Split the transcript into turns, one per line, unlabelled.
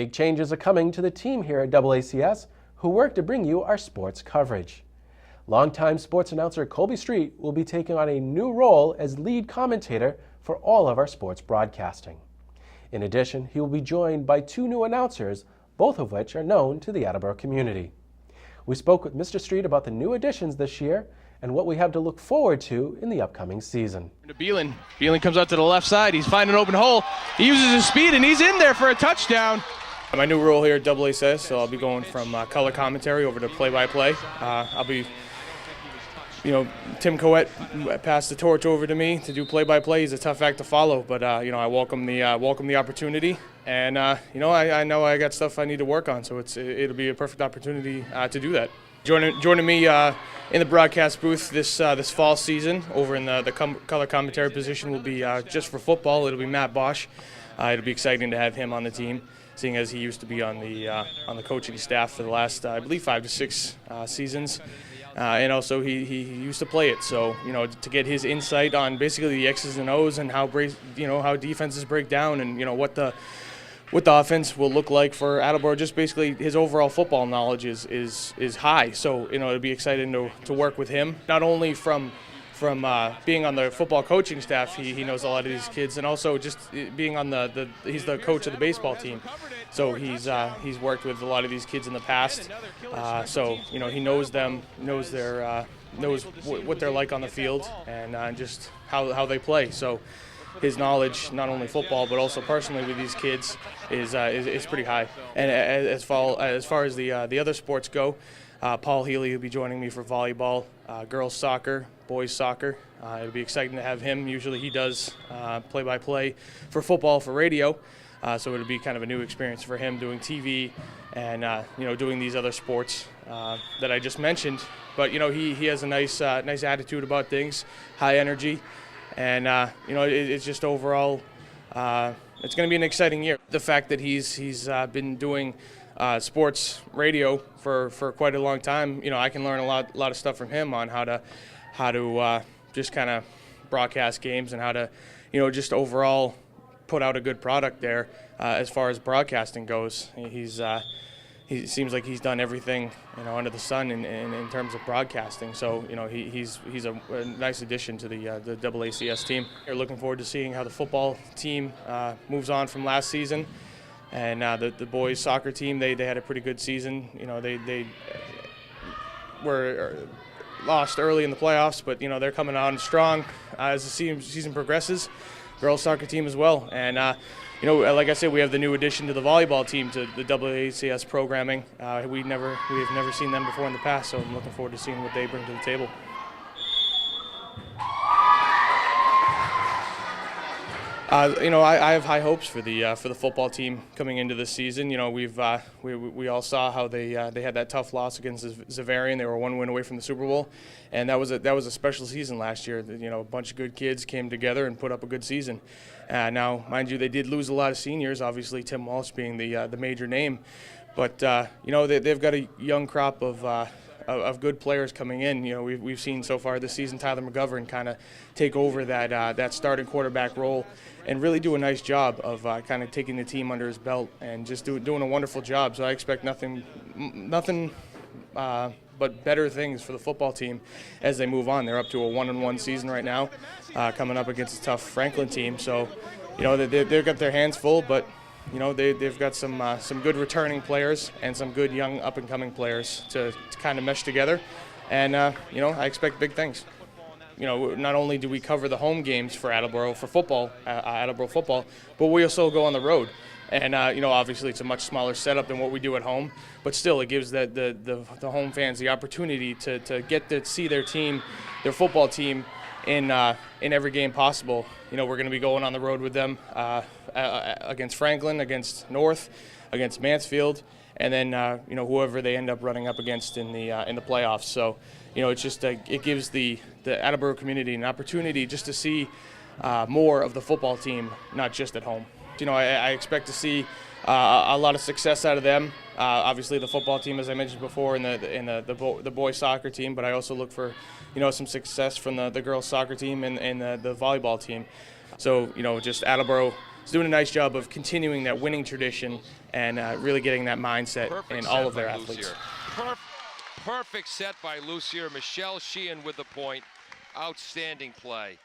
Big changes are coming to the team here at DoubleACS, who work to bring you our sports coverage. Longtime sports announcer Colby Street will be taking on a new role as lead commentator for all of our sports broadcasting. In addition, he will be joined by two new announcers, both of which are known to the Attleboro community. We spoke with Mr. Street about the new additions this year and what we have to look forward to in the upcoming season.
Beelan comes out to the left side. He's finding an open hole. He uses his speed, and he's in there for a touchdown. My new role here at DoubleACS, so I'll be going from color commentary over to play-by-play. I'll be, Tim Coet passed the torch over to me to do play-by-play. He's a tough act to follow, but I welcome the opportunity, and I know I got stuff I need to work on, so it'll be a perfect opportunity to do that. Joining me in the broadcast booth this fall season over in the color commentary position will be just for football. It'll be Matt Bosch. It'll be exciting to have him on the team, seeing as he used to be on the coaching staff for the last, I believe, 5 to 6 seasons. And also he used to play it, so to get his insight on basically the X's and O's and how defenses break down and what the offense will look like for Attleboro. Just basically his overall football knowledge is high, so it'll be exciting to work with him, not only from being on the football coaching staff. He knows a lot of these kids, and also just being on he's the coach of the baseball team, so he's worked with a lot of these kids in the past, so he knows them, knows what they're like on the field, and just how they play. So his knowledge, not only football but also personally with these kids, is pretty high. And as far as the other sports go, Paul Healy will be joining me for volleyball, girls soccer, boys soccer. It'll be exciting to have him. Usually he does play-by-play for football for radio, so it'll be kind of a new experience for him doing TV and doing these other sports that I just mentioned. But he has a nice attitude about things, high energy. And it's just overall, it's going to be an exciting year. The fact that he's been doing sports radio for quite a long time, I can learn a lot of stuff from him on how to just kind of broadcast games and how to just overall put out a good product there as far as broadcasting goes. He seems like he's done everything under the sun in terms of broadcasting. So he's a nice addition to the DoubleACS team. We're looking forward to seeing how the football team moves on from last season, and the boys soccer team they had a pretty good season. They were lost early in the playoffs, but they're coming on strong as the season progresses. Girls soccer team as well, and like I said, we have the new addition to the volleyball team to the DoubleACS programming. We have never seen them before in the past, so I'm looking forward to seeing what they bring to the table. I have high hopes for the football team coming into this season. We all saw how they had that tough loss against Zavarian. They were one win away from the Super Bowl, and that was a special season last year. A bunch of good kids came together and put up a good season. Now, mind you, they did lose a lot of seniors. Obviously, Tim Walsh being the major name, but they've got a young crop of good players coming in. We've seen so far this season Tyler McGovern kind of take over that starting quarterback role and really do a nice job of kind of taking the team under his belt and just doing a wonderful job. So I expect nothing but better things for the football team as they move on. They're up to a 1-1 season right now, coming up against a tough Franklin team. So they've got their hands full, but they've got some good returning players and some good young up-and-coming players to kind of mesh together, and I expect big things. Not only do we cover the home games for Attleboro for football, Attleboro football, but we also go on the road. And obviously it's a much smaller setup than what we do at home, but still it gives the home fans the opportunity to get to see their team, their football team, in every game possible. We're going to be going on the road with them against Franklin, against North, against Mansfield, and then whoever they end up running up against in the playoffs. So it's just it gives the Attleboro community an opportunity just to see more of the football team, not just at home. I expect to see a lot of success out of them. Obviously, the football team, as I mentioned before, and the boys soccer team. But I also look for some success from the girls soccer team and the volleyball team. So just Attleboro is doing a nice job of continuing that winning tradition and really getting that mindset in all of their athletes.
Perfect set by Lucier. Michelle Sheehan with the point. Outstanding play.